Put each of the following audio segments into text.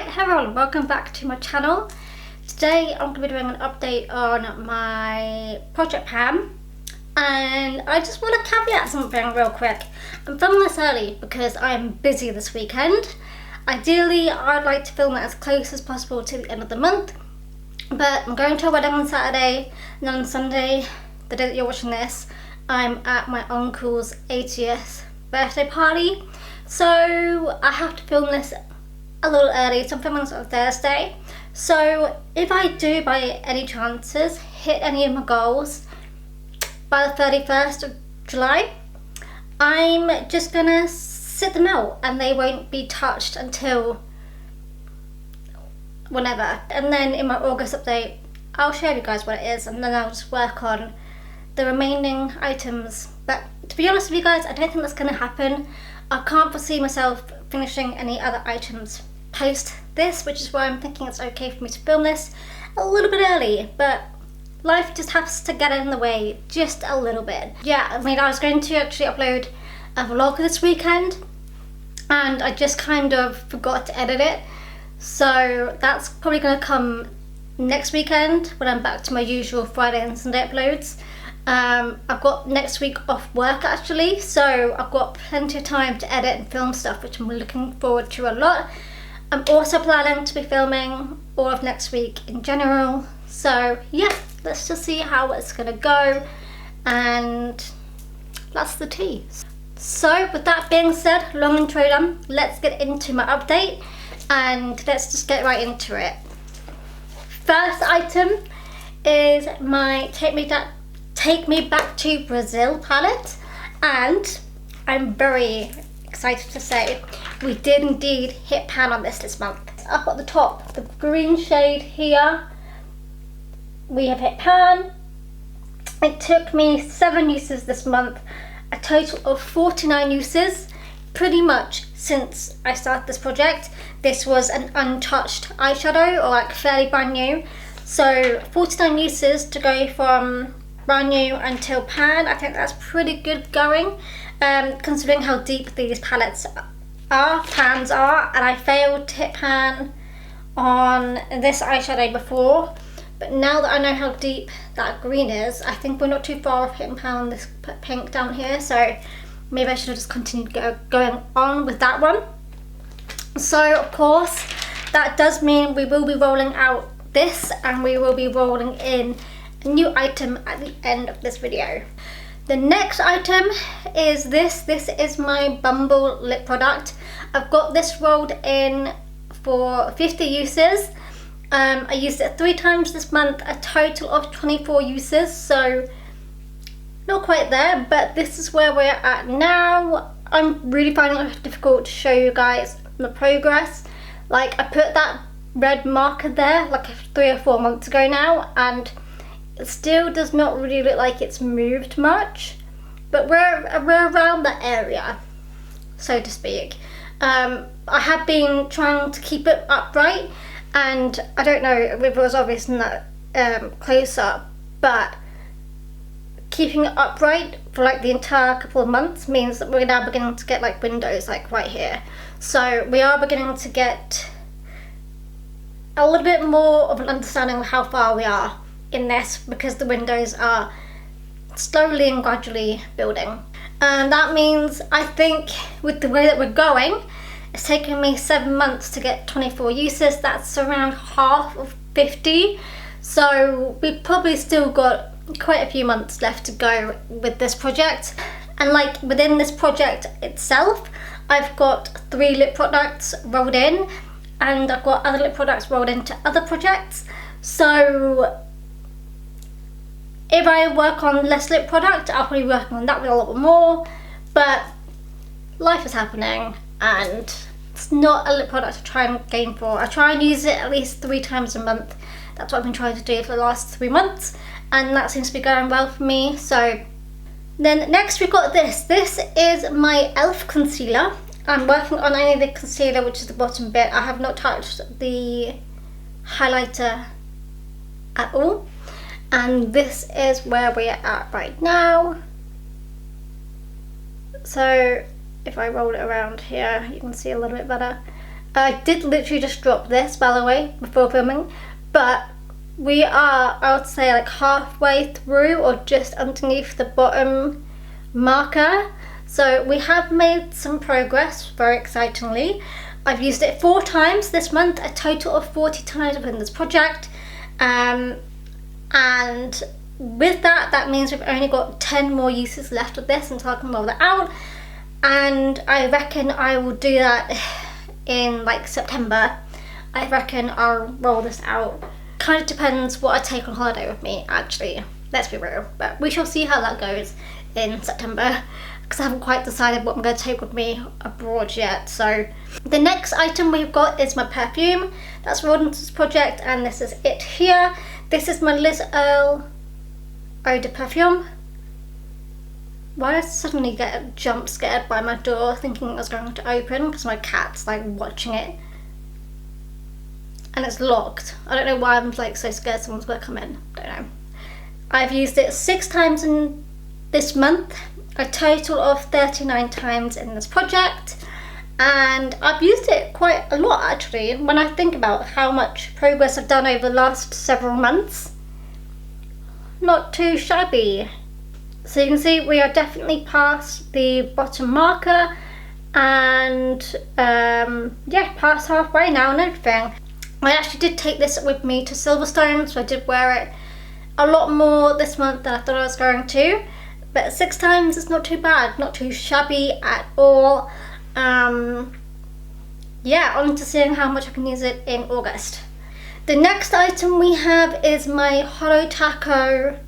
Hello and welcome back to my channel. Today I'm going to be doing an update on my project Pam, and I just want to caveat something real quick. I'm filming this early because I'm busy this weekend. Ideally I'd like to film it as close as possible to the end of the month, but I'm going to a wedding on Saturday, and then on Sunday, the day that you're watching this, I'm at my uncle's 80th birthday party, so I have to film this a little early, so I'm filming this on Thursday. So if I do by any chances hit any of my goals by the 31st of July, I'm just gonna sit them out and they won't be touched until whenever. And then in my August update I'll show you guys what it is, and then I'll just work on the remaining items. But to be honest with you guys, I don't think that's gonna happen. I can't foresee myself finishing any other items post this, which is why I'm thinking it's okay for me to film this a little bit early, but life just has to get in the way just a little bit. Yeah, I mean, I was going to actually upload a vlog this weekend and I just kind of forgot to edit it, so that's probably going to come next weekend when I'm back to my usual Friday and Sunday uploads. I've got next week off work actually, so I've got plenty of time to edit and film stuff, which I'm looking forward to a lot. I'm also planning to be filming all of next week in general, so yeah, let's just see how it's gonna go, and that's the tea. So with that being said, long intro done, let's get into my update and let's just get right into it. First item is my Take Me Back to Brazil palette, and I'm very excited to say we did indeed hit pan on this month. Up at the top, the green shade here, we have hit pan. It took me 7 uses this month, a total of 49 uses, pretty much since I started this project. This was an untouched eyeshadow, or like fairly brand new, so 49 uses to go from brand new until pan. I think that's pretty good going, considering how deep these pans are, and I failed to hit pan on this eyeshadow before, but now that I know how deep that green is, I think we're not too far off hitting pan on this pink down here, so maybe I should have just continued going on with that one. So of course that does mean we will be rolling out this, and we will be rolling in a new item at the end of this video. The next item is this. This is my Bumble lip product. I've got this rolled in for 50 uses. I used it 3 times this month, a total of 24 uses, so not quite there, but this is where we're at now. I'm really finding it difficult to show you guys the progress. Like, I put that red marker there like 3 or 4 months ago now, and it still does not really look like it's moved much, but we're around that area, so to speak. I have been trying to keep it upright, and I don't know if it was obvious in that close up, but keeping it upright for like the entire couple of months means that we're now beginning to get like windows like right here. So we are beginning to get a little bit more of an understanding of how far we are in this, because the windows are slowly and gradually building. And that means, I think with the way that we're going, it's taken me 7 months to get 24 uses. That's around half of 50, so we've probably still got quite a few months left to go with this project. And like within this project itself, I've got 3 lip products rolled in, and I've got other lip products rolled into other projects. So if I work on less lip product, I'll probably be working on that with a lot more, but life is happening and it's not a lip product to try and gain for. I try and use it at least 3 times a month. That's what I've been trying to do for the last 3 months, and that seems to be going well for me. So then next we've got this. This is my e.l.f. concealer. I'm working on only the concealer, which is the bottom bit. I have not touched the highlighter at all. And this is where we're at right now. So if I roll it around here, you can see a little bit better. I did literally just drop this, by the way, before filming, but we are, I would say, like halfway through or just underneath the bottom marker. So we have made some progress, very excitingly. I've used it 4 times this month, a total of 40 times within this project. And with that, that means we've only got 10 more uses left of this until I can roll that out. And I reckon I will do that in like September. I reckon I'll roll this out. Kind of depends what I take on holiday with me, actually. Let's be real. But we shall see how that goes in September, because I haven't quite decided what I'm going to take with me abroad yet. So the next item we've got is my perfume. That's rolled into this project, and this is it here. This is my Liz Earle Eau de Parfum. Why did I suddenly get jump scared by my door thinking it was going to open, because my cat's like watching it and it's locked. I don't know why I'm like so scared someone's going to come in. Don't know. I've used it 6 times in this month, a total of 39 times in this project, and I've used it quite a lot actually. When I think about how much progress I've done over the last several months, not too shabby. So you can see we are definitely past the bottom marker, and yeah, past halfway now and everything. I actually did take this with me to Silverstone, so I did wear it a lot more this month than I thought I was going to, but 6 times is not too bad, not too shabby at all. Yeah, on to seeing how much I can use it in August. The next item we have is my Holo Taco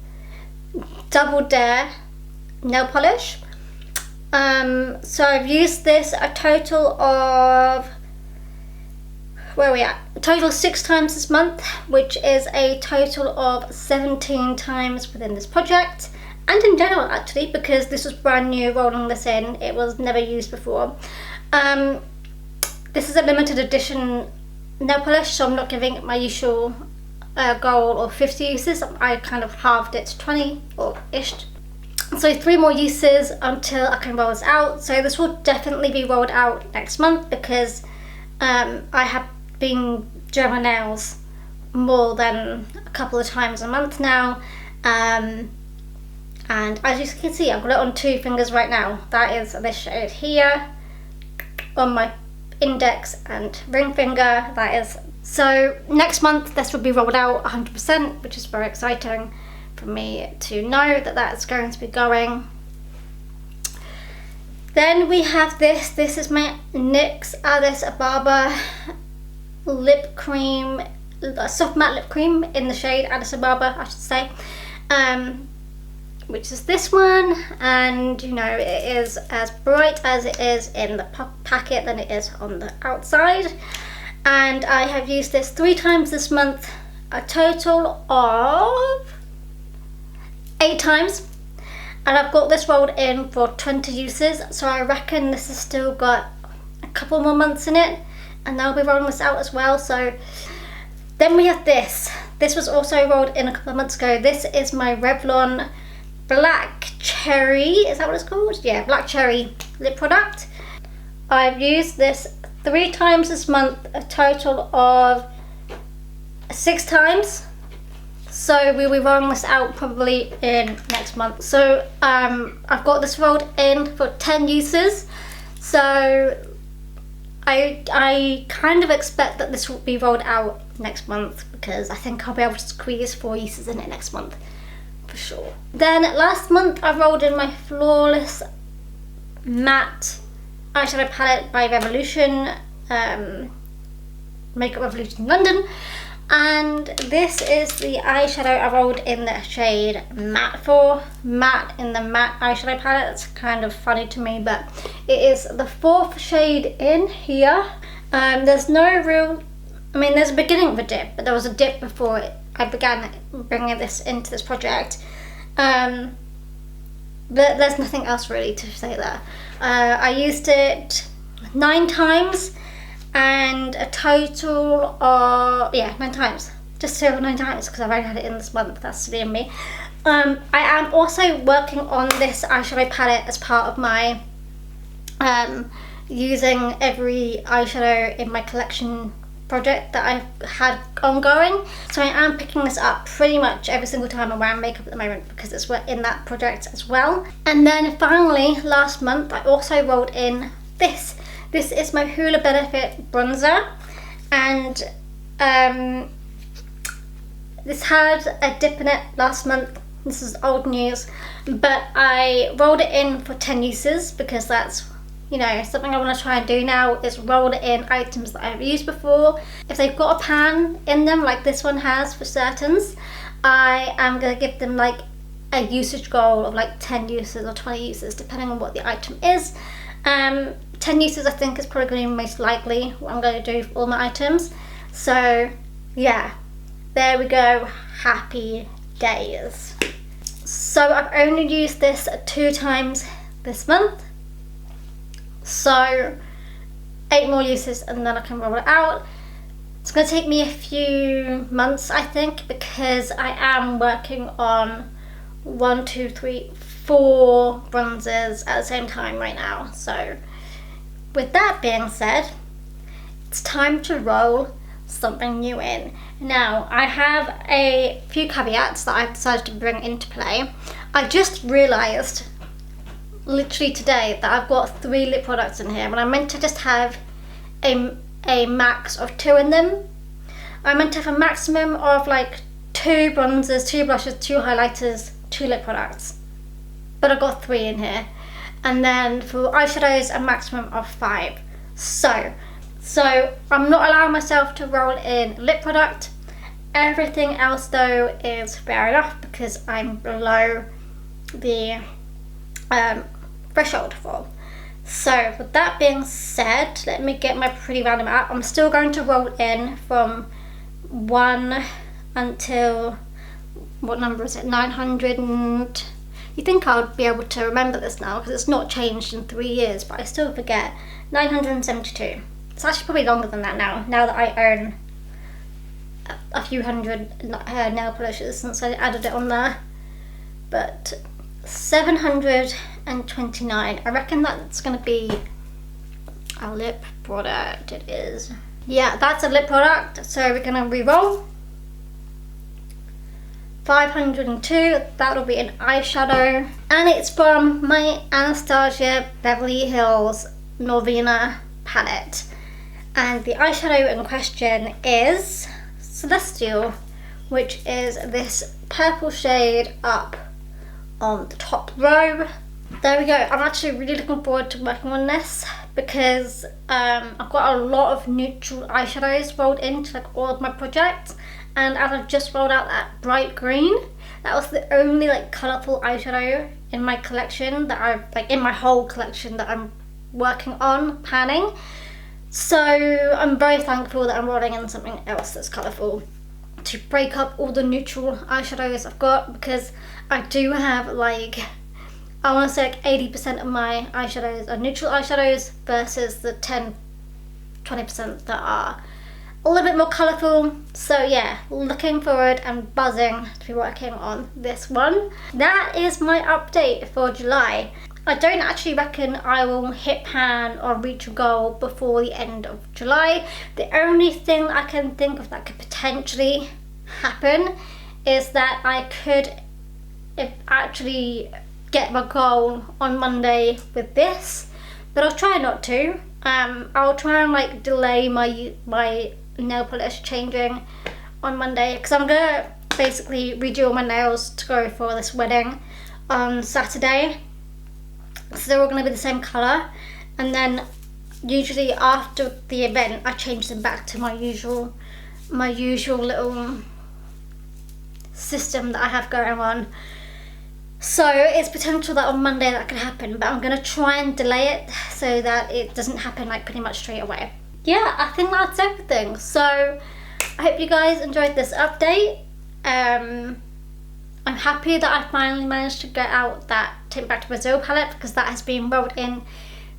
Double Dare nail polish. So I've used this a total of, where are we at? A total of 6 times this month, which is a total of 17 times within this project, and in general actually, because this was brand new rolling this in, it was never used before. This is a limited edition nail polish, so I'm not giving it my usual goal of 50 uses. I kind of halved it to 20 or ish. So 3 more uses until I can roll this out. So this will definitely be rolled out next month, because I have been doing my nails more than a couple of times a month now, and as you can see, I've got it on 2 fingers right now. That is this shade here on my index and ring finger. That is, so next month this will be rolled out 100%, which is very exciting for me to know that that's going to be going. Then we have this. This is my NYX Alice Barber lip cream, soft matte lip cream in the shade Alice Barber, I should say, which is this one, and you know, it is as bright as it is in the packet than it is on the outside. And I have used this 3 times this month, a total of 8 times, and I've got this rolled in for 20 uses, so I reckon this has still got a couple more months in it, and I'll be rolling this out as well. So then we have this. This was also rolled in a couple of months ago. This is my Revlon Black Cherry, is that what it's called? Yeah, Black Cherry lip product. I've used this 3 times this month, a total of 6 times. So we'll be rolling this out probably in next month. So I've got this rolled in for 10 uses. So I kind of expect that this will be rolled out next month, because I think I'll be able to squeeze 4 uses in it next month for sure. Then last month I rolled in my Flawless Matte Eyeshadow Palette by Revolution, Makeup Revolution London, and this is the eyeshadow I rolled in the shade Matte for. Matte in the matte eyeshadow palette. It's kind of funny to me, but it is the 4th shade in here. There's no real, I mean, there's a beginning of a dip, but there was a dip before I began bringing this into this project. But there's nothing else really to say there. I used it 9 times, and a total of, yeah, 9 times. Just over 9 times, because I've only had it in this month. That's silly of me. I am also working on this eyeshadow palette as part of my using every eyeshadow in my collection project that I've had ongoing. So I am picking this up pretty much every single time I'm wearing makeup at the moment because it's in that project as well. And then finally, last month, I also rolled in this. This is my Hoola Benefit bronzer, and this had a dip in it last month. This is old news, but I rolled it in for 10 uses because that's, something I want to try and do now is roll it in items that I've used before. If they've got a pan in them like this one has for certains, I am going to give them like a usage goal of like 10 uses or 20 uses depending on what the item is. 10 uses I think is probably going to be most likely what I'm going to do for all my items. So yeah, there we go, happy days. So I've only used this 2 times this month. So 8 more uses and then I can roll it out. It's going to take me a few months, I think, because I am working on 1, 2, 3, 4 bronzers at the same time right now. So with that being said, it's time to roll something new in. Now, I have a few caveats that I've decided to bring into play. I just realised literally today that I've got 3 lip products in here when I meant to just have a max of 2 in them. I meant to have a maximum of like 2 bronzers, 2 blushes, 2 highlighters, 2 lip products, but I got 3 in here. And then for eyeshadows, a maximum of 5. So I'm not allowing myself to roll in lip product. Everything else though is fair enough because I'm below the threshold for. So with that being said, let me get my pretty random out. I'm still going to roll in from 1 until, what number is it, 900 and, you think I would be able to remember this now because it's not changed in 3 years, but I still forget, 972. It's actually probably longer than that now that I own a few hundred nail polishes since I added it on there. But 729, I reckon that's going to be a lip product. It is. Yeah, that's a lip product, so we're going to re-roll. 502, that'll be an eyeshadow, and it's from my Anastasia Beverly Hills Norvina palette. And the eyeshadow in question is Celestial, which is this purple shade up on the top row. There we go. I'm actually really looking forward to working on this because I've got a lot of neutral eyeshadows rolled into like all of my projects, and as I've just rolled out that bright green, that was the only like colourful eyeshadow in my collection that in my whole collection that I'm working on panning. So I'm very thankful that I'm rolling in something else that's colourful to break up all the neutral eyeshadows I've got, because I do have like, I want to say like 80% of my eyeshadows are neutral eyeshadows versus the 10-20% that are a little bit more colourful. So yeah, looking forward and buzzing to be working on this one. That is my update for July. I don't actually reckon I will hit pan or reach a goal before the end of July. The only thing I can think of that could potentially happen is that I could actually get my goal on Monday with this, but I'll try not to. I'll try and like delay my nail polish changing on Monday because I'm gonna basically redo all my nails to go for this wedding on Saturday. So they're all going to be the same colour, and then usually after the event I change them back to my usual little system that I have going on. So it's potential that on Monday that could happen, but I'm going to try and delay it so that it doesn't happen like pretty much straight away. Yeah, I think that's everything. So I hope you guys enjoyed this update. I'm happy that I finally managed to get out that Take Me Back to Brazil palette because that has been rolled in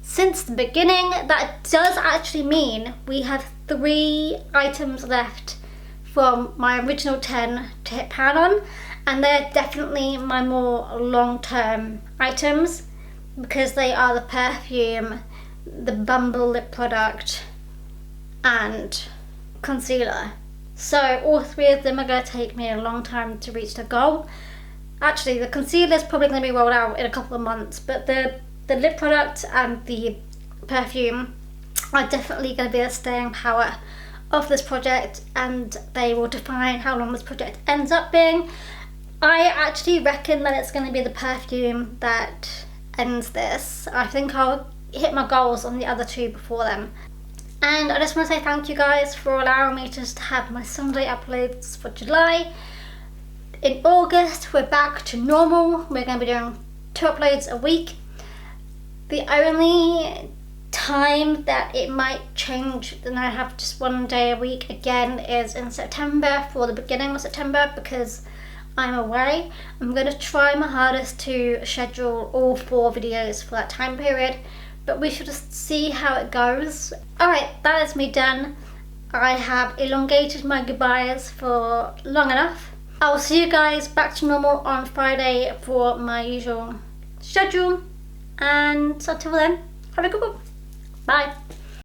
since the beginning. That does actually mean we have 3 items left from my original 10 to hit pan on, and they're definitely my more long-term items because they are the perfume the Bumble lip product, and concealer. So all three of them are going to take me a long time to reach the goal. Actually, the concealer is probably going to be rolled out in a couple of months, but the lip product and the perfume are definitely going to be the staying power of this project, and they will define how long this project ends up being. I actually reckon that it's going to be the perfume that ends this. I think I'll hit my goals on the other two before then. And I just want to say thank you guys for allowing me to just have my Sunday uploads for July. In August, we're back to normal. We're going to be doing 2 uploads a week. The only time that it might change, then I have just 1 day a week again, is in September, for the beginning of September, because I'm away. I'm going to try my hardest to schedule all 4 videos for that time period, but we shall just see how it goes. Alright, that is me done. I have elongated my goodbyes for long enough. I'll see you guys back to normal on Friday for my usual schedule, and until then, have a good one. Bye.